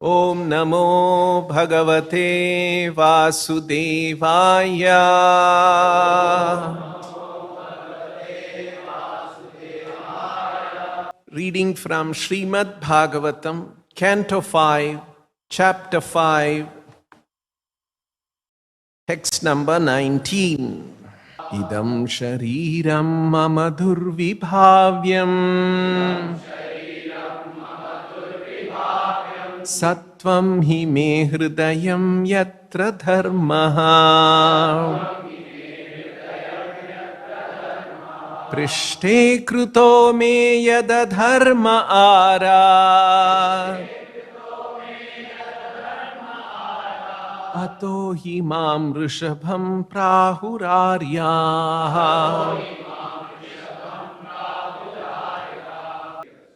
Om Namo Bhagavate Vasudevaya. Reading from Srimad Bhagavatam, Canto 5, Chapter 5, text number 19. Idam shariram mama durvibhavyam Sattvam hi me hridayam yatra dharmaha Prishte kruto me yada dharma ara Ato hi mam rishabham prahurarya.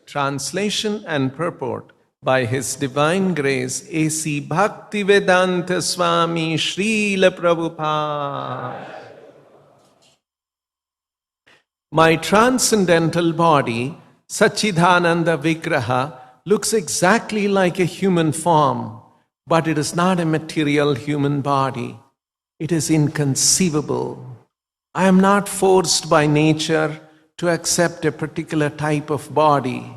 Translation and purport by His Divine Grace A.C. Bhaktivedanta Swami Srila Prabhupada. My transcendental body, Satchidananda Vigraha, looks exactly like a human form, but it is not a material human body. It is inconceivable. I am not forced by nature to accept a particular type of body.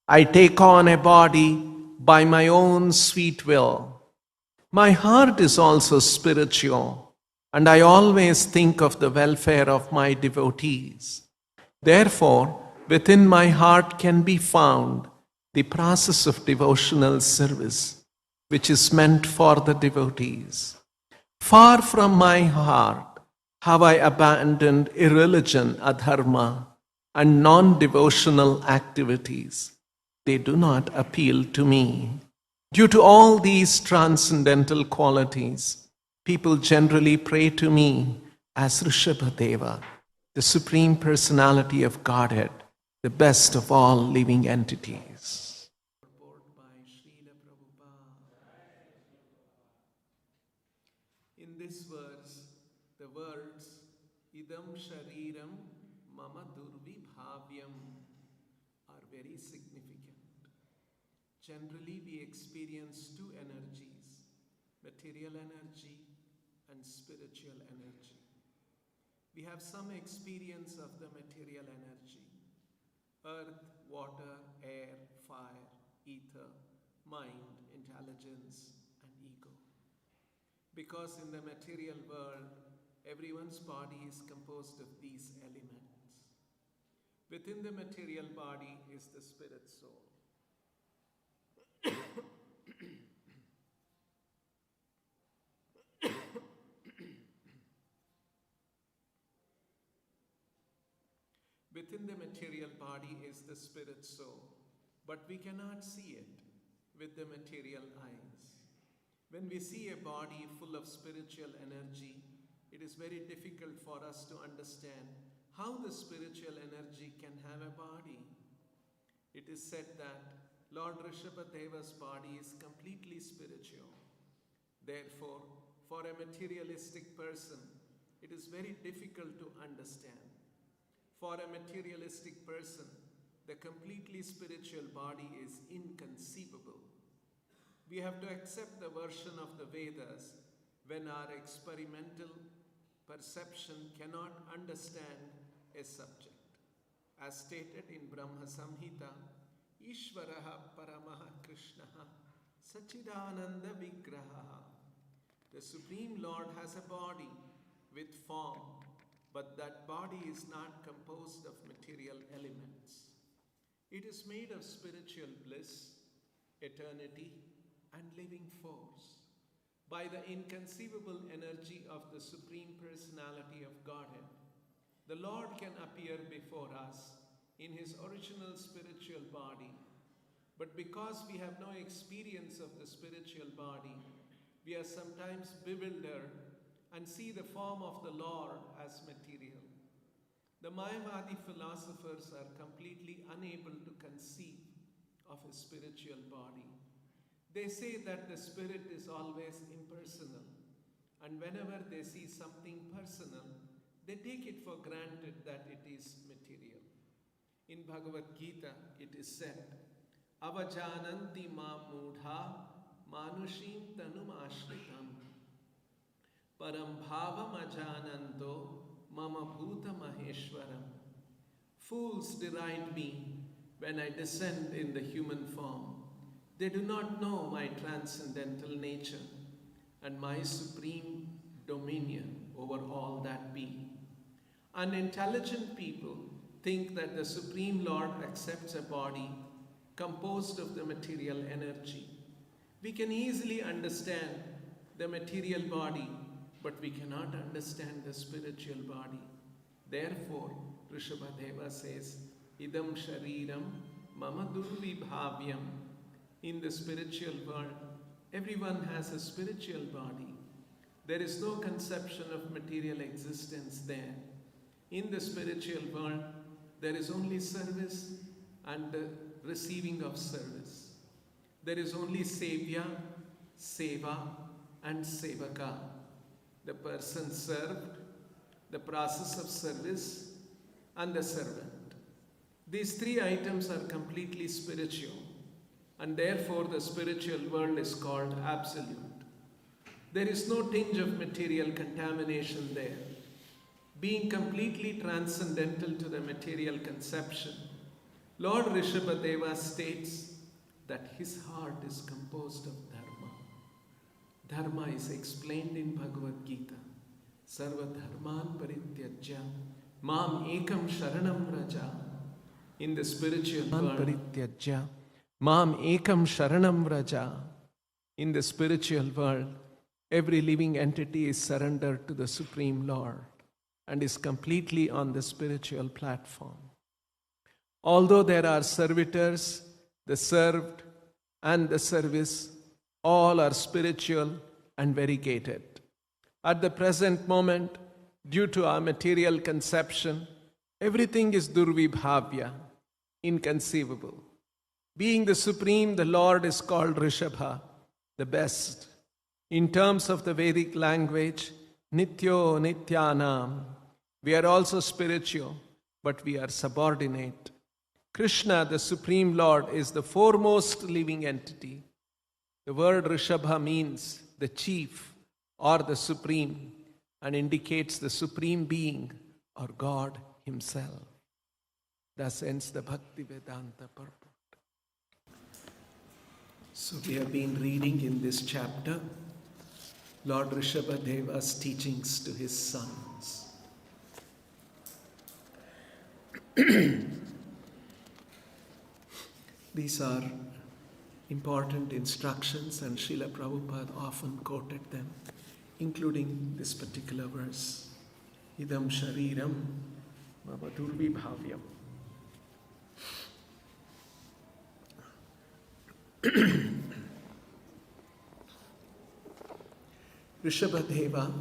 I take on a body by my own sweet will. My heart is also spiritual, and I always think of the welfare of my devotees. Therefore, within my heart can be found the process of devotional service, which is meant for the devotees. Far from my heart have I abandoned irreligion, adharma, and non-devotional activities. They do not appeal to me. Due to all these transcendental qualities, people generally pray to me as Rishabhadeva, the Supreme Personality of Godhead, the best of all living entities. In this verse, the words Idam Shariram Mama Durvibhavyam are very significant. Generally, we experience two energies, material energy and spiritual energy. We have some experience of the material energy, earth, water, air, fire, ether, mind, intelligence, and ego. Because in the material world, everyone's body is composed of these elements. Within the material body is the spirit soul. Within the material body is the spirit soul, but we cannot see it with the material eyes. When we see a body full of spiritual energy, it is very difficult for us to understand how the spiritual energy can have a body. It is said that Lord Rishabhadeva's body is completely spiritual. Therefore, for a materialistic person, it is very difficult to understand. For a materialistic person, the completely spiritual body is inconceivable. We have to accept the version of the Vedas when our experimental perception cannot understand a subject. As stated in Brahma Samhita, Ishvaraha Paramaha Krishnaha Satchidananda Vigraha. The Supreme Lord has a body with form, but that body is not composed of material elements. It is made of spiritual bliss, eternity, and living force. By the inconceivable energy of the Supreme Personality of Godhead, the Lord can appear before us in His original spiritual body. But because we have no experience of the spiritual body, we are sometimes bewildered and see the form of the Lord as material. The Mayavadi philosophers are completely unable to conceive of a spiritual body. They say that the spirit is always impersonal, and whenever they see something personal, they take it for granted that it is material. In Bhagavad Gita, it is said, Avajananti ma mudha manushim tanum ashritam param bhavam ajananto mama bhuta maheshwaram. Fools deride me when I descend in the human form. They do not know my transcendental nature and my supreme dominion over all that be. Unintelligent people think that the Supreme Lord accepts a body composed of the material energy. We can easily understand the material body, but we cannot understand the spiritual body. Therefore, Rishabhadeva says, Idam Shariram Mama Durvibhavyam. In the spiritual world, everyone has a spiritual body. There is no conception of material existence there. In the spiritual world, there is only service and the receiving of service. There is only Sevya, Seva and Sevaka. The person served, the process of service and the servant. These three items are completely spiritual, and therefore the spiritual world is called absolute. There is no tinge of material contamination there. Being completely transcendental to the material conception, Lord Rishabhadeva states that his heart is composed of dharma. Dharma is explained in Bhagavad Gita. Sarva dharman parityajya mam ekam sharanam vraja. In the spiritual world, parityajya mam ekam sharanam vraja. In the spiritual world, every living entity is surrendered to the Supreme Lord and is completely on the spiritual platform. Although there are servitors, the served, and the service, all are spiritual and variegated. At the present moment, due to our material conception, everything is durvibhavya, inconceivable. Being the Supreme, the Lord is called Rishabha, the best. In terms of the Vedic language, Nityo Nityanam. We are also spiritual, but we are subordinate. Krishna, the Supreme Lord, is the foremost living entity. The word Rishabha means the chief or the supreme and indicates the supreme being or God himself. Thus ends the Bhaktivedanta purport. So we have been reading in this chapter Lord Rishabhadeva's teachings to his sons. These are important instructions, and Srila Prabhupada often quoted them, including this particular verse. Idam shariram mama durvibhavyam. Rishabhadeva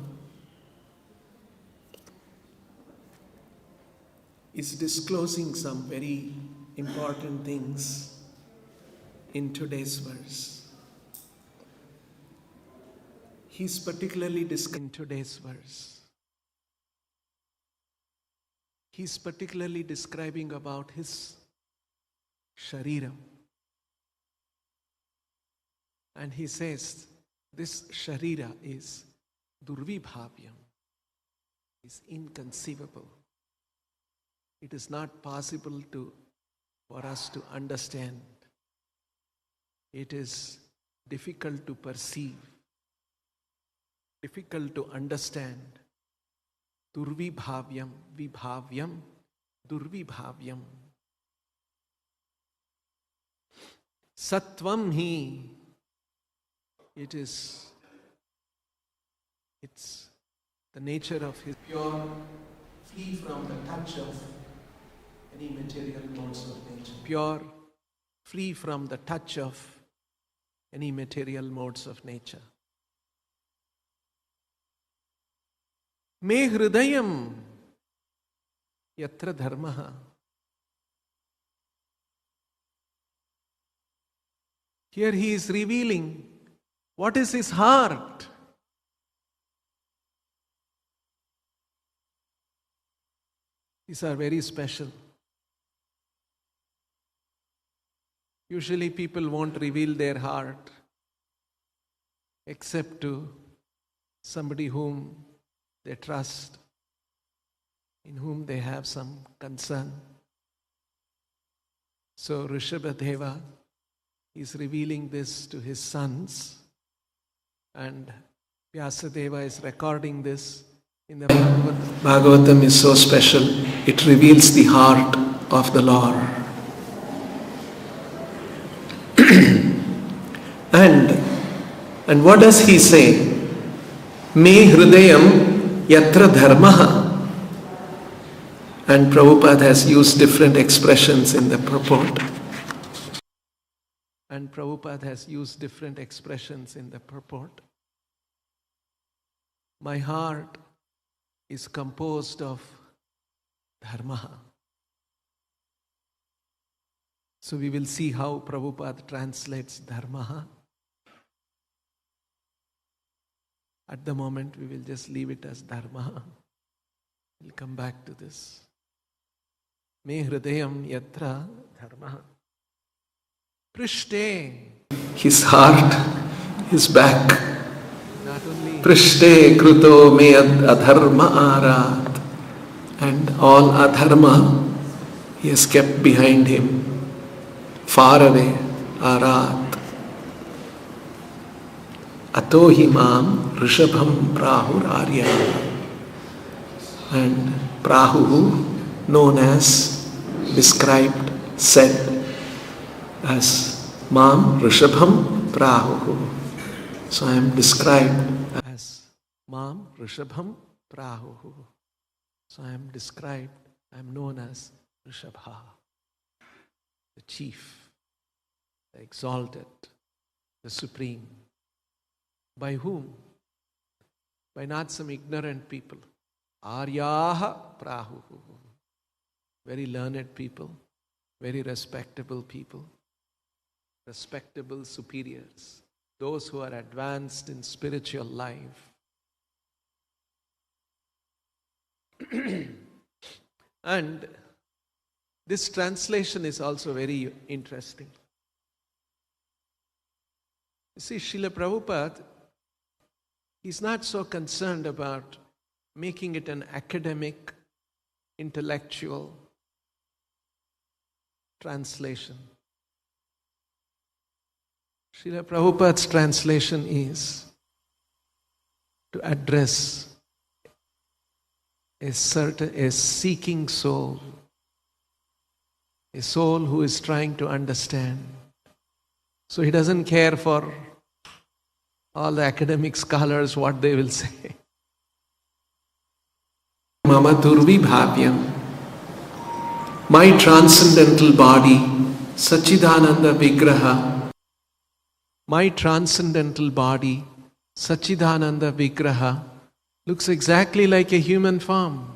is disclosing some very important things in today's verse. He's particularly in today's verse. He's particularly describing about his shariram. And he says, this sharira is durvibhavyam, is inconceivable. It is not possible for us to understand. It is difficult to perceive, difficult to understand. Durvibhavyam, vibhavyam, durvibhavyam. Sattvam hi. It's the nature of his pure, free from the touch of any material modes of nature. Pure, free from the touch of any material modes of nature. Me hridayam yatra dharmaha. Here he is revealing what is his heart. These are very special. Usually people won't reveal their heart. except to somebody whom they trust, in whom they have some concern. So Rishabhadeva is revealing this to his sons, and Vyasadeva is recording this in the Bhagavatam. Bhagavatam is so special, it reveals the heart of the Lord. And what does he say? Me hridayam yatra dharmaha. And Prabhupada has used different expressions in the purport. My heart is composed of dharma. So we will see how Prabhupada translates dharma. At the moment, we will just leave it as dharma. We'll come back to this. Me hridayam yatra dharma. Prishte. His heart, his back. Prishte kruto me adharma arat. And all adharma he has kept behind him. Far away, arat. Atohi mam rishabham prahur arya. And prahu, known as, described, said as mam rishabham prahu. So I am described as mam rishabham prahu. So I am described, I am known as Rishabha, the chief, the exalted, the supreme. By whom? By not some ignorant people. Aryaha prahu. Very learned people, very respectable people, respectable superiors, those who are advanced in spiritual life. And this translation is also very interesting. You see, Srila Prabhupada, he's not so concerned about making it an academic, intellectual translation. Srila Prabhupada's translation is to address a seeking soul, a soul who is trying to understand. So he doesn't care for all the academic scholars, what they will say. Mama Durvibhavyam, my transcendental body, Sachidananda Vigraha. My transcendental body, Sachidananda Vigraha, looks exactly like a human form,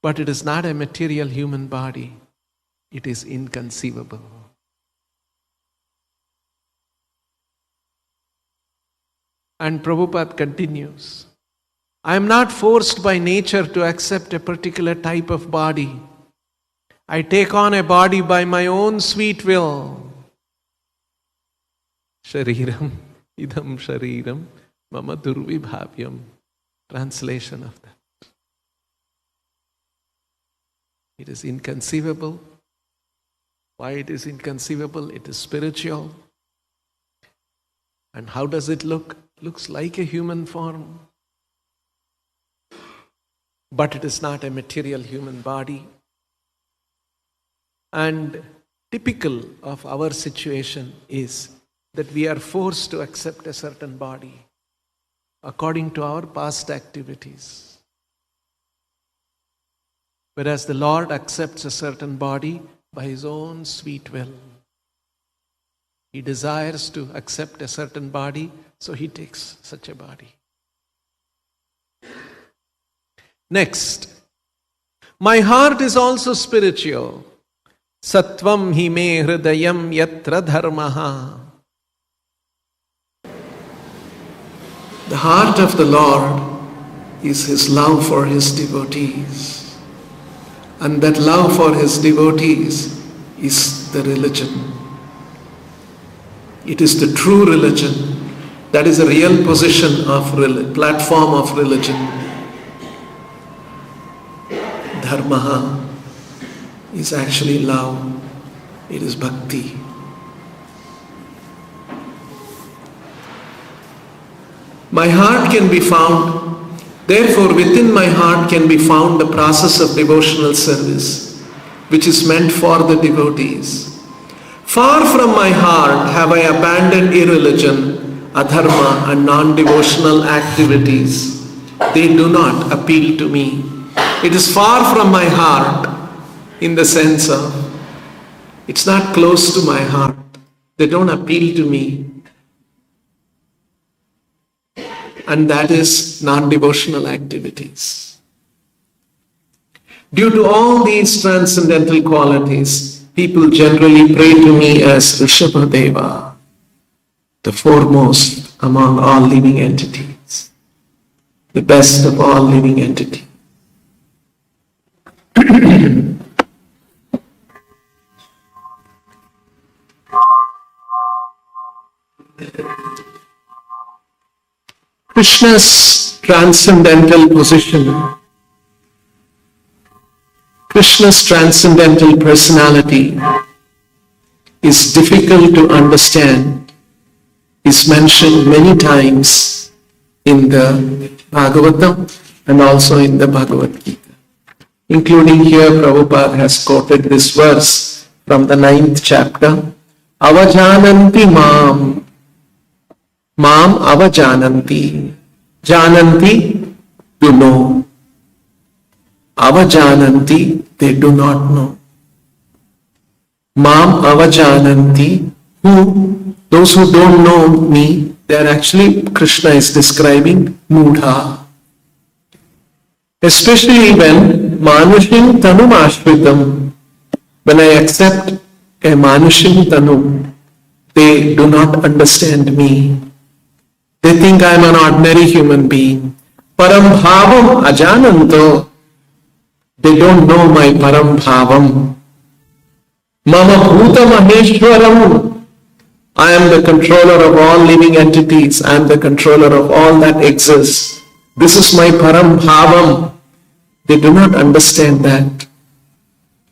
but it is not a material human body. It is inconceivable. And Prabhupada continues, I am not forced by nature to accept a particular type of body. I take on a body by my own sweet will. Shariram, idam shariram, mama durvibhavyam. Translation of that. It is inconceivable. Why it is inconceivable? It is spiritual. And how does it look? It looks like a human form. But it is not a material human body. And typical of our situation is that we are forced to accept a certain body according to our past activities. Whereas the Lord accepts a certain body by His own sweet will. He desires to accept a certain body, so He takes such a body. Next, my heart is also spiritual. Sattvam hi me hridayam yatra dharmaha. The heart of the Lord is His love for His devotees. And that love for His devotees is the religion. It is the true religion That is a real position of platform of religion. Dharma is actually love. It is bhakti. My heart can be found, therefore within my heart can be found the process of devotional service, which is meant for the devotees. Far from my heart have I abandoned irreligion, adharma and non-devotional activities. They do not appeal to me. It is far from my heart in the sense of, it's not close to my heart. They don't appeal to me. And that is non-devotional activities. Due to all these transcendental qualities, people generally pray to me as Rishabhadeva, the foremost among all living entities, the best of all living entities. Krishna's transcendental position, Krishna's transcendental personality is difficult to understand, is mentioned many times in the Bhagavatam and also in the Bhagavad Gita. Including here, Prabhupada has quoted this verse from the 9th chapter, Avajananti Mam. Mam avajananti. Jananti, to know. Avajananti, they do not know. Mam avajananti, who, those who don't know me, they are actually, Krishna is describing Mudha. Especially when Manushim Tanum Ashritam, when I accept a Manushim Tanum, they do not understand me. They think I am an ordinary human being. Param bhavam ajananto. They don't know my param bhavam. Mama bhuta maheshwaram. I am the controller of all living entities. I am the controller of all that exists. This is my param bhavam. They do not understand that.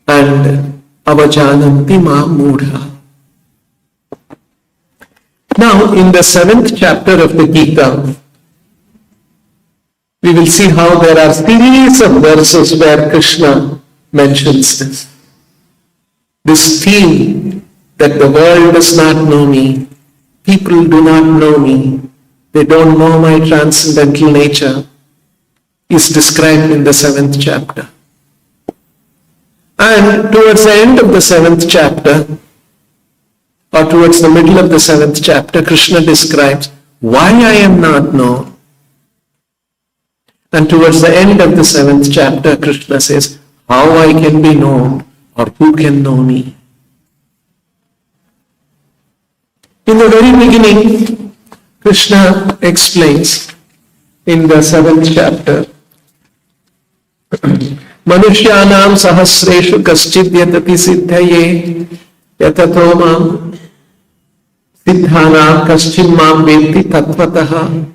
And avajananti ma mudha. Now, in the 7th chapter of the Gita, we will see how there are series of verses where Krishna mentions this. This theme that the world does not know me, people do not know me, they don't know my transcendental nature, is described in the 7th chapter. And towards the end of the 7th chapter, or towards the middle of the 7th chapter, Krishna describes why I am not known. And towards the end of the 7th chapter, Krishna says how I can be known or who can know me. In the very beginning, Krishna explains in the 7th chapter, Manushyanam sahasreshu kaschid yatati siddhaye yatato mam siddhana kaschid mam veti tattvataha.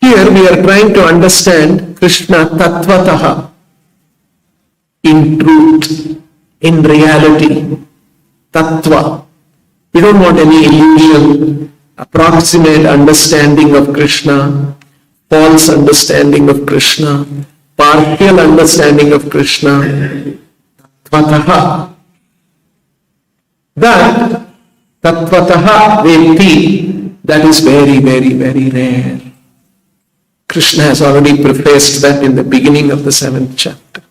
Here we are trying to understand Krishna tattvataha, in truth, in reality, tattva. We don't want any illusion, approximate understanding of Krishna, false understanding of Krishna, partial understanding of Krishna. Tattvataha. That tattvataha veti, that is very, very, very rare. Krishna has already prefaced that in the beginning of the 7th chapter.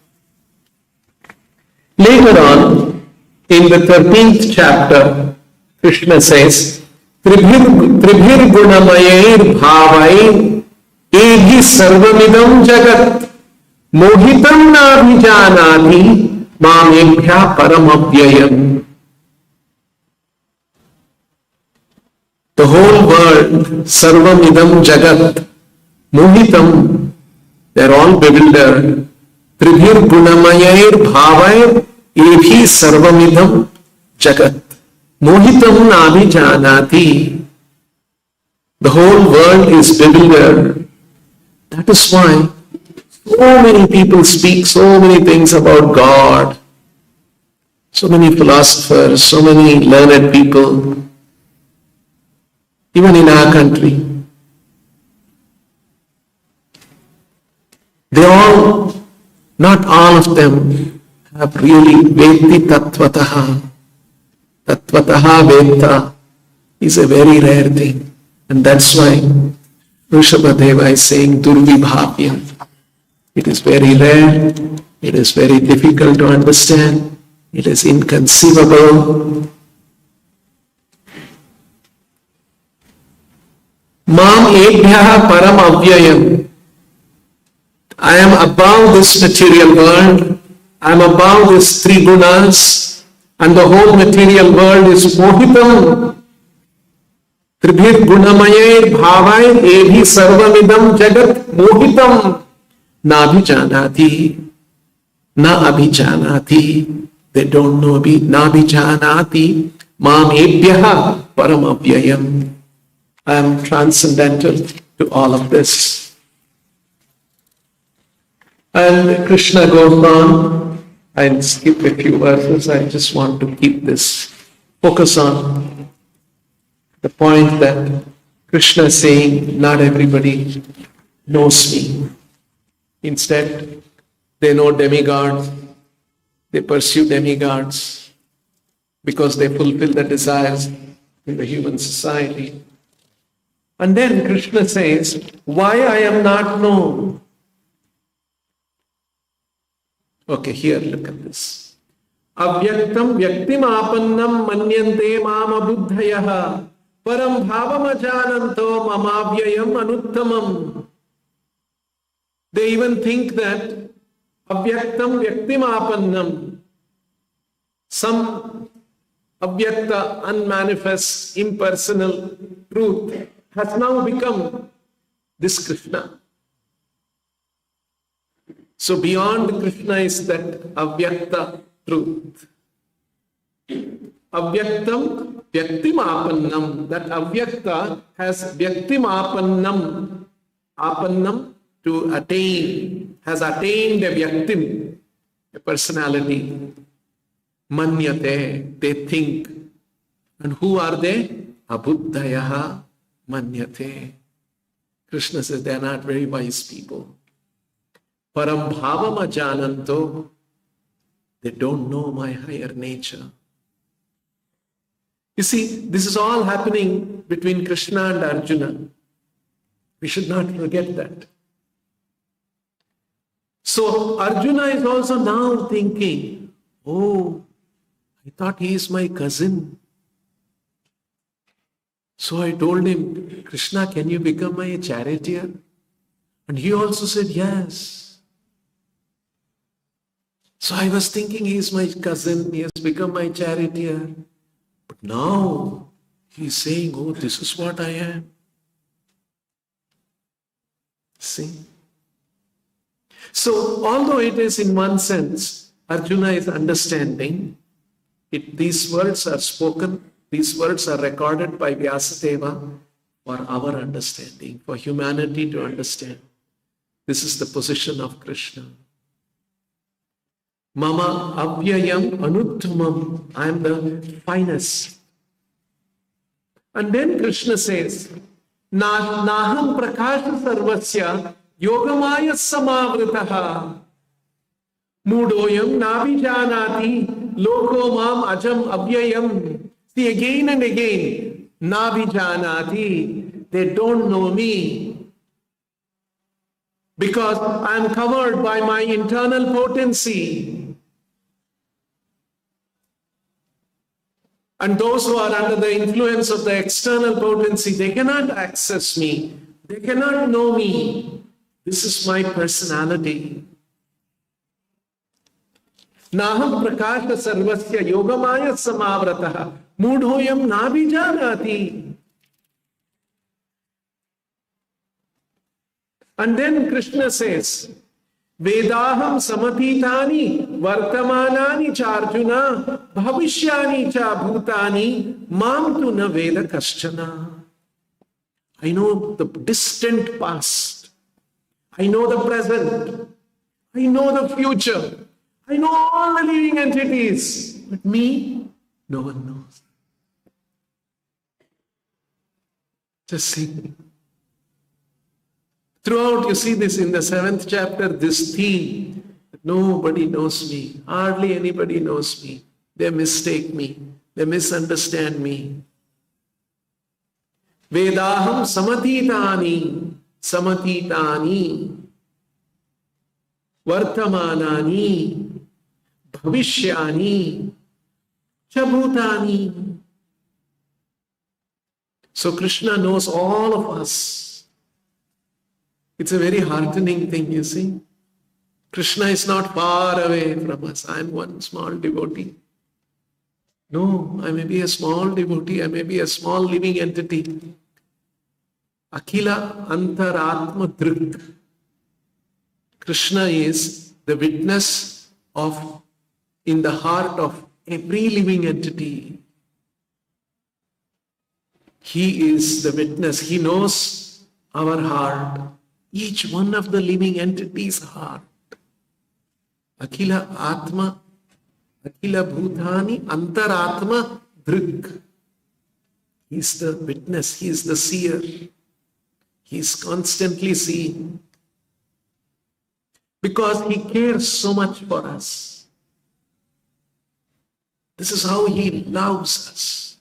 Later on, in the 13th chapter, Krishna says, Tribhir gunamayair bhavai ehi sarvamidam jagat mohitam nabhijanati mamebhya paramabhyayam. The whole world, sarvamidam jagat, mohitam, they are all bewildered. Tribhir gunamayair bhavai ehi sarvamidam jagat mohitam nabhijanati. The whole world is bewildered. That is why so many people speak so many things about God. So many philosophers, so many learned people, even in our country. They all, not all of them, have really Vedi Tattvataha. Tattvataha Veda is a very rare thing. And that's why Rishabhadeva is saying Durvibhavyam. It is very rare, it is very difficult to understand, it is inconceivable. Mam ebhyaha param avyayam. I am above this material world, I am above these three gunas, and the whole material world is mohitam. Tribhir gunamaye bhavay ebhi sarvamidam jagat mohitam. Na abhijanati, na abhijanati. They don't know na abhijanati. Mam ebhyaha param avyayam. I am transcendental to all of this. And Krishna goes on. I'll skip a few verses. I just want to keep this focus on the point that Krishna is saying, not everybody knows me. Instead, they know demigods. They pursue demigods because they fulfill the desires in the human society. And then Krishna says, why I am not known? Okay, here, look at this. Avyaktam vyaktim apannam manyante mama buddhayaha param bhavam ajananto mamavyayam anuttamam. They even think that avyaktam vyaktim apannam, some avyakta, unmanifest, impersonal truth has now become this Krishna. So beyond Krishna is that avyakta truth. Avyaktam vyaktim apannam. That avyakta has vyaktim apannam. Apannam, to attain, has attained a vyaktim, a personality. Manyate, they think. And who are they? Abuddhayaha manyate. Krishna says they are not very wise people. Param bhavam ajananto. They don't know my higher nature. You see, this is all happening between Krishna and Arjuna. We should not forget that. So Arjuna is also now thinking, oh, I thought he is my cousin. So I told him, Krishna, can you become my charioteer? And he also said, yes. So I was thinking he is my cousin, he has become my charioteer. But now he is saying, oh, this is what I am. See? So although it is in one sense, Arjuna is understanding, these words are spoken, these words are recorded by Vyasadeva for our understanding, for humanity to understand. This is the position of Krishna. Mama avyayam anuttamam. I am the finest. And then Krishna says, Naham prakasha sarvasya yogamaya samavritaha mudoyam navijanati loko mam ajam avyayam. See, again and again, navijanati. They don't know me because I am covered by my internal potency. And those who are under the influence of the external potency, they cannot access me. They cannot know me. This is my personality. Naham prakasha sarvasya yogamaya samavrataha mudhoyam nabijanati. And then Krishna says, Vedaham samatitani vartamanani charjuna bhavishyani cha bhutani mam tu na veda kaschana. I know the distant past. I know the present. I know the future. I know all the living entities. But me, no one knows. Just see. Throughout, you see this in the 7th chapter, this theme. Nobody knows me. Hardly anybody knows me. They mistake me. They misunderstand me. Vedaham samatitani, samatitani, vartamanani, bhavishyani, chabhutani. So Krishna knows all of us. It's a very heartening thing, you see. Krishna is not far away from us. I am one small devotee. No, I may be a small devotee. I may be a small living entity. Akhila Antaratma Drik. Krishna is the witness of in the heart of every living entity. He is the witness. He knows our heart. Each one of the living entities' heart. Akhila Atma, Akhila Bhutani, Antaratma Drik. He is the witness. He is the seer. He is constantly seeing. Because he cares so much for us. This is how he loves us.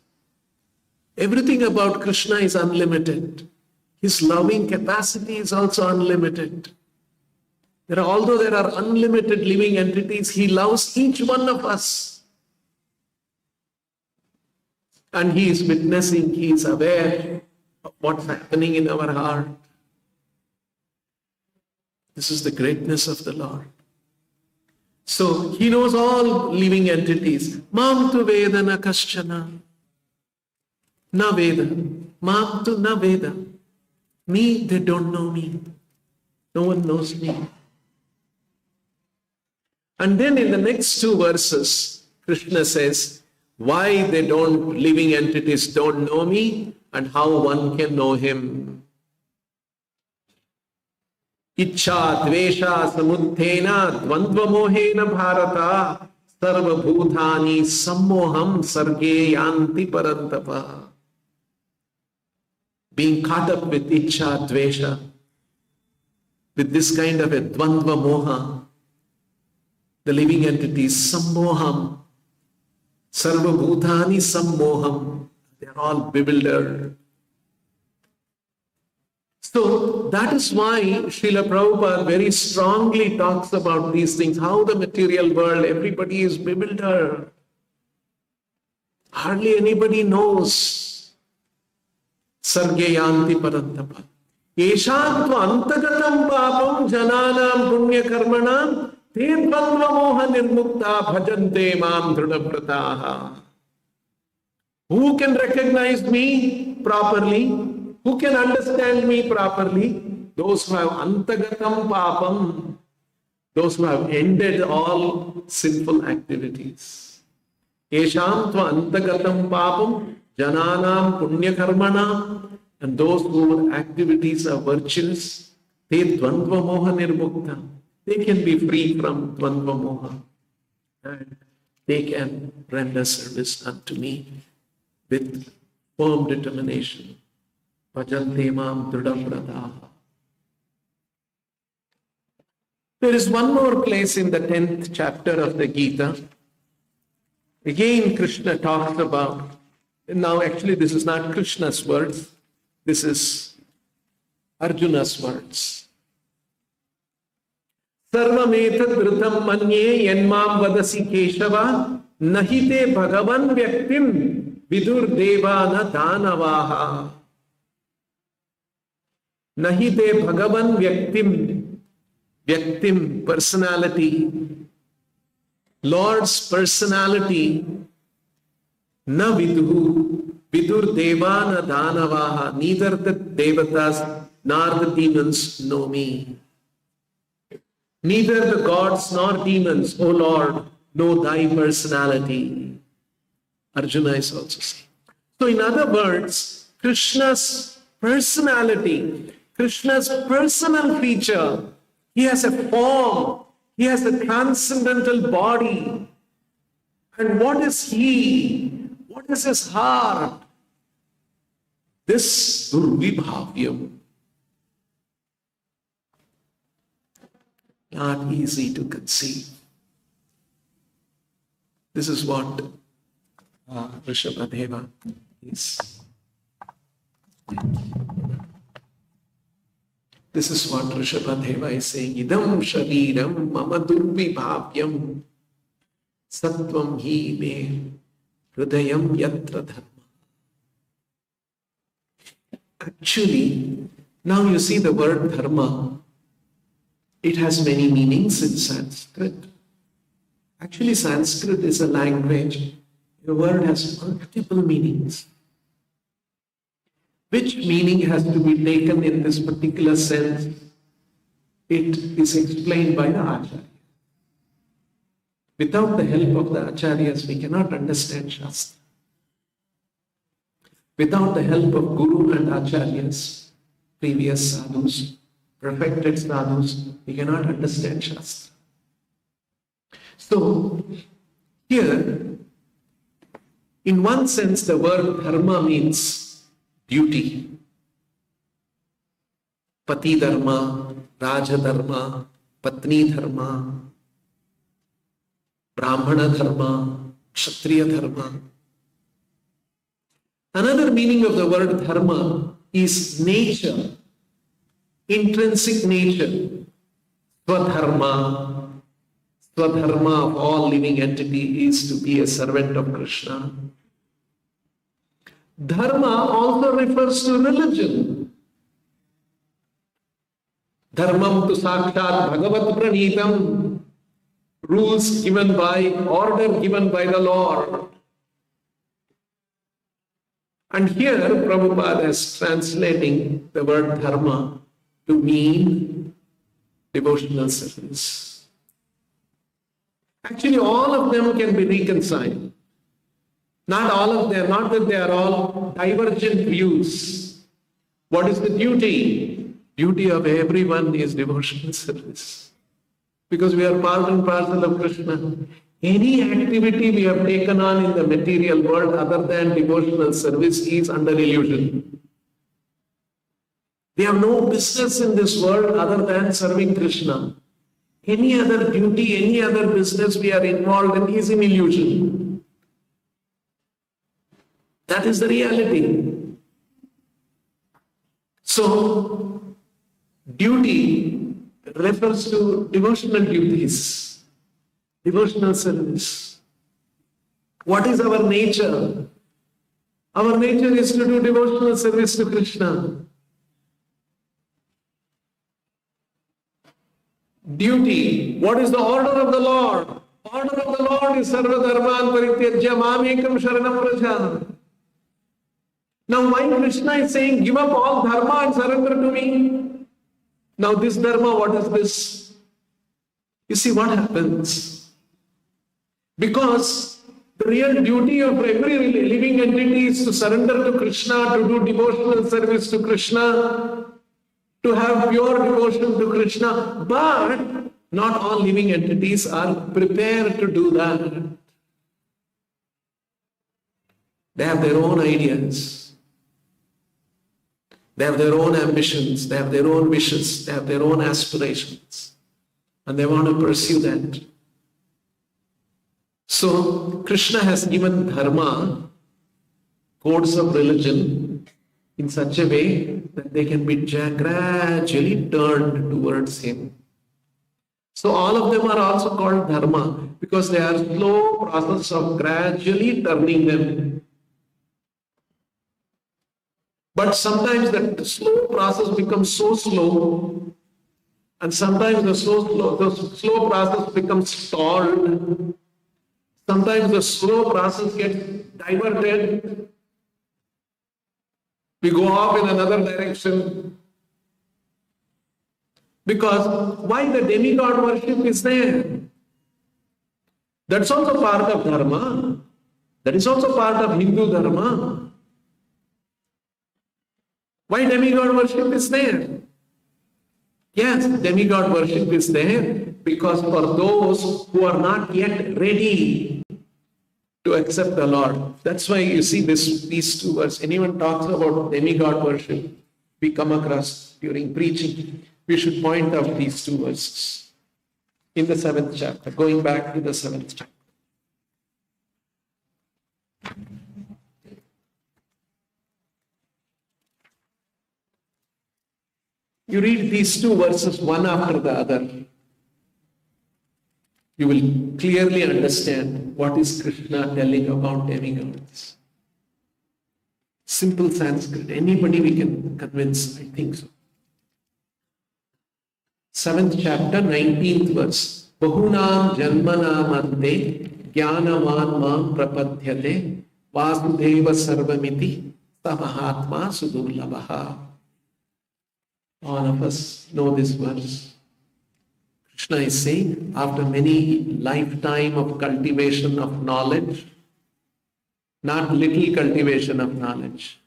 Everything about Krishna is unlimited. His loving capacity is also unlimited. Although there are unlimited living entities, he loves each one of us. And he is witnessing, he is aware of what's happening in our heart. This is the greatness of the Lord. So he knows all living entities. Mam tu vedana kaschana. Na veda. Mam tu na veda. Me, they don't know me. No one knows me. And then in the next 2 verses, Krishna says, why living entities don't know me and how one can know him. Ichcha dvesha samuddhena dvandva mohena bharata sarva bhutani sammoham sarge yanti parantapa. Being caught up with ichcha dvesha, with this kind of a dvandva moha, the living entities, sammoham, sarva bhutani sammoham, they are all bewildered. So that is why Srila Prabhupada very strongly talks about these things, how the material world, everybody is bewildered. Hardly anybody knows. Sargayanti parantapa. Yeshantva antagatam papam jananam punya karmanam te dvandva moha nirmukta bhajante mam dhrudavrataha. Who can recognize me properly? Who can understand me properly? Those who have antagatam papam, those who have ended all sinful activities. Yeshantva antagatam papam jananam punya karmana, and those whose activities are virtuous, te dvandva moha nirmukta. They can be free from dvandva moha and they can render service unto me with firm determination. Bhajante mam dhrudavrataha. There is one more place in the 10th chapter of the Gita. Again, Krishna talks about, now actually this is not Krishna's words, this is Arjuna's words. Sarvametad vritam manye yanmam vadasi keshava nahite bhagavan vyaktim vidur devana danavaha. Nahite bhagavan vyaktim, personality, Lord's personality, na vidur devana danavaha, neither the devatas nor the demons know me. Neither the gods nor demons, O Lord, know thy personality. Arjuna is also saying. So in other words, Krishna's personality, Krishna's personal feature. He has a form. He has a transcendental body. And what is he? What is his heart? This Durvibhavyam. Not easy to conceive. This is what Rishabhadeva is. This is what Rishabhadeva is saying. Idam shariram mama durvibhavyam sattvam hi me hridayam yatra dharma. Actually, now you see the word dharma. It has many meanings in Sanskrit. Actually, Sanskrit is a language. The word has multiple meanings. Which meaning has to be taken in this particular sense? It is explained by the Acharya. Without the help of the Acharyas, we cannot understand Shastra. Without the help of Guru and Acharyas, previous sadhus, perfected sadhus, we cannot understand Shastra. So, here, in one sense, the word dharma means duty. Pati dharma, Raja dharma, Patni dharma, Brahmana dharma, Kshatriya dharma. Another meaning of the word dharma is nature, intrinsic nature, swadharma. Swadharma of all living entity is to be a servant of Krishna. Dharma also refers to religion. Dharmam tu sakshat bhagavat pranitam, rules given by, order given by the Lord. And here Prabhupada is translating the word dharma to mean devotional service. Actually, all of them can be reconciled. Not all of them, not that they are all divergent views. What is the duty? Duty of everyone is devotional service. Because we are part and parcel of Krishna. Any activity we have taken on in the material world other than devotional service is under illusion. We have no business in this world other than serving Krishna. Any other duty, any other business we are involved in is an illusion. That is the reality. So, duty refers to devotional duties, devotional service. What is our nature? Our nature is to do devotional service to Krishna. Duty. What is the order of the Lord? Order of the Lord is sarva dharman parityajya mamekam sharanam praja. Now why Krishna is saying, give up all dharma and surrender to me? Now this dharma, what is this? You see what happens? Because the real duty of every living entity is to surrender to Krishna, to do devotional service to Krishna, to have pure devotion to Krishna, but not all living entities are prepared to do that. They have their own ideas. They have their own ambitions. They have their own wishes. They have their own aspirations. And they want to pursue that. So, Krishna has given dharma, codes of religion, in such a way that they can be gradually turned towards Him. So all of them are also called dharma because they are slow process of gradually turning them. But sometimes the slow process becomes so slow, and sometimes the slow process becomes stalled. Sometimes the slow process gets diverted. We go off in another direction. Because why the demigod worship is there? That's also part of dharma. That is also part of Hindu dharma. Why demigod worship is there? Yes, demigod worship is there because for those who are not yet ready to accept the Lord. That's why you see these two verses. Anyone talks about demigod worship, we come across during preaching, we should point out these two verses in the 7th chapter, going back to the 7th chapter. You read these two verses one after the other, you will clearly understand what is Krishna telling about demigods. Simple Sanskrit. Anybody we can convince, I think so. 7th chapter, 19th verse. Bahunam janmanam ante jnanavan mam prapadyate vasudeva sarvamiti samahatma sudurlabha. All of us know this verse. Krishna is saying, after many lifetime of cultivation of knowledge, not little cultivation of knowledge,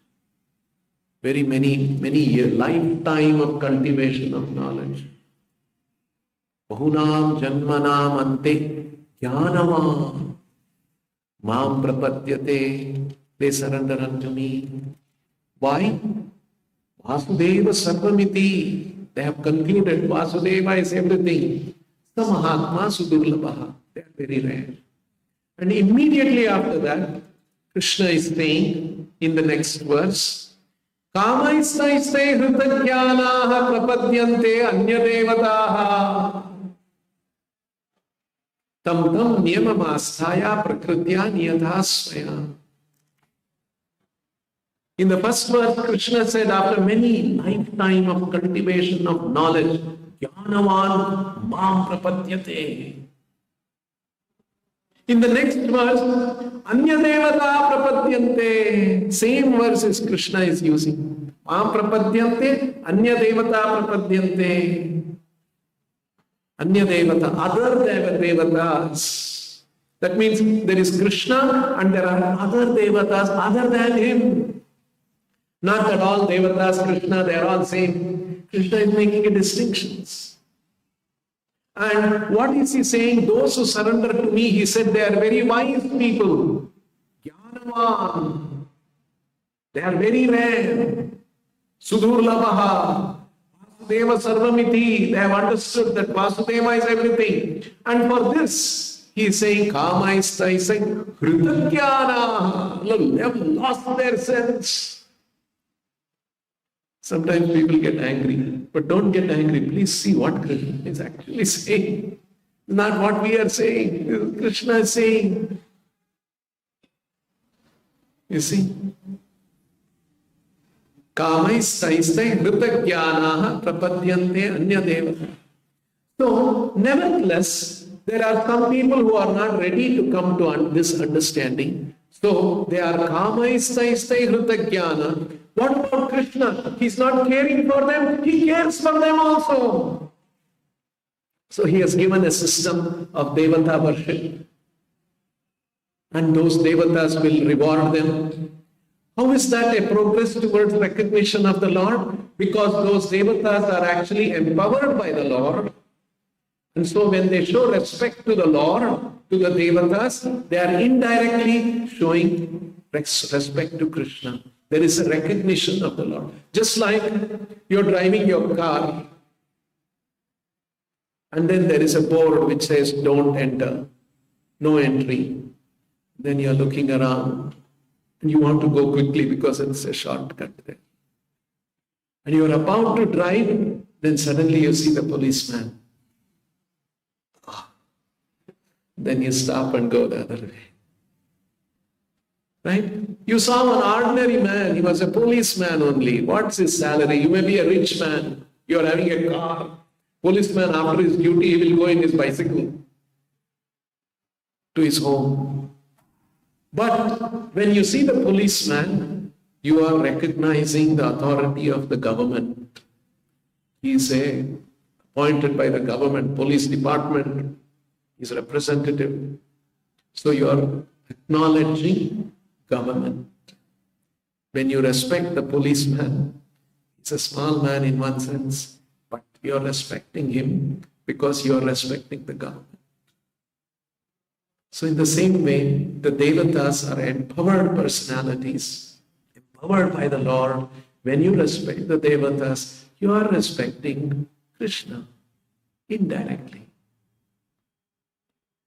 very many years, lifetime of cultivation of knowledge. Bahunam janmanam ante jnanavam mam prapadyate. They surrender unto me. Why? Vasudeva sarvamiti. They have concluded Vasudeva is everything. Samahatma sudurlabha. They are very rare. And immediately after that, Krishna is saying in the next verse, Kamaistaiste hritajnanaha prapadyante anyadevataha tam tam niyamamasthaya prakritya niyatha swaya. In the first verse, Krishna said, after many lifetime of cultivation of knowledge, jnanavan mam prapadyate. In the next verse, anya devata prapadyante. Same verses Krishna is using. Mam prapadyante, anya devata prapadyante. Anya devata, other devatas. That means there is Krishna and there are other devatas other than him. Not that all devatas, Krishna, they are all same. Krishna is making a distinctions. And what is he saying? Those who surrender to me, he said, they are very wise people. Jnanavan. They are very rare. Sudurlabha. Vasudeva sarvamiti. They have understood that Vasudeva is everything. And for this, he is saying, Kamaista is saying, Hritajnana. They have lost their sense. Sometimes people get angry, but don't get angry. Please see what Krishna is actually saying. Not what we are saying. Krishna is saying. You see? Kamaistaistai hritajnanaha prapadyante anya devata. So, nevertheless, there are some people who are not ready to come to this understanding. So, they are kamaistaistai hritajnana. What about Krishna? He's not caring for them. He cares for them also. So he has given a system of devata worship. And those devatas will reward them. How is that a progress towards recognition of the Lord? Because those devatas are actually empowered by the Lord. And so when they show respect to the Lord, to the devatas, they are indirectly showing respect to Krishna. There is a recognition of the Lord. Just like you're driving your car and then there is a board which says don't enter, no entry. Then you're looking around and you want to go quickly because it's a shortcut there. And you're about to drive, then suddenly you see the policeman. Then you stop and go the other way. Right? You saw an ordinary man, he was a policeman only. What's his salary? You may be a rich man, you are having a car. Policeman, after his duty, he will go in his bicycle to his home. But when you see the policeman, you are recognizing the authority of the government. He is appointed by the government, police department, he is representative. So you are acknowledging government. When you respect the policeman, He's a small man in one sense, but you're respecting him because you're respecting the government. So in the same way, the Devatas are empowered personalities, empowered by the Lord. When you respect the Devatas, you are respecting Krishna indirectly.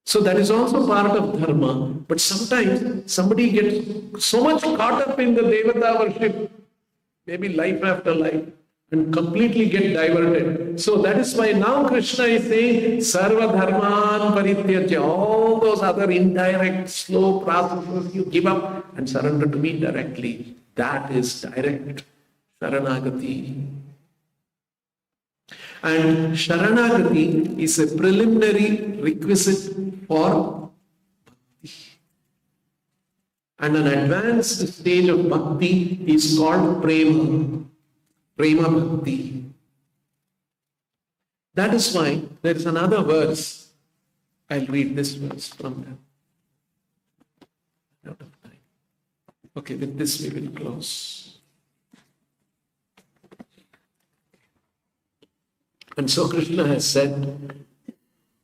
So that is also part of dharma. But sometimes somebody gets so much caught up in the Devata worship, maybe life after life, and completely get diverted. So that is why now Krishna is saying, Sarva Dharman Parityajya, all those other indirect, slow processes you give up and surrender to me directly. That is direct Sharanagati. And Sharanagati is a preliminary requisite for Bhakti. And an advanced stage of Bhakti is called Prema. Prema Bhakti. That is why there is another verse. I'll read this verse from them. Out of time. Okay, with this we will close. And so Krishna has said,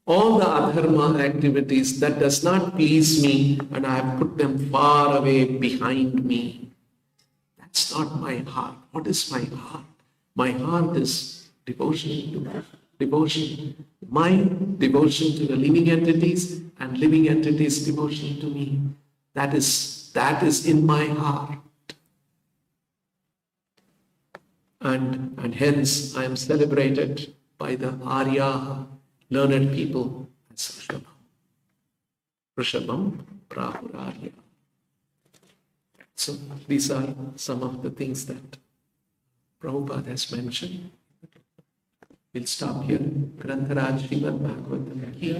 all the adharma activities that does not please me, and I have put them far away behind me. That's not my heart. What is my heart? My heart is devotion to devotion. My devotion to the living entities and living entities' devotion to me. That is in my heart. And hence I am celebrated by the Arya, learned people as Rishabham. Rishabham Prahurarya. So these are some of the things that Prabhupada has mentioned. We'll stop here. Grantharaj Srimad Bhagavatam ki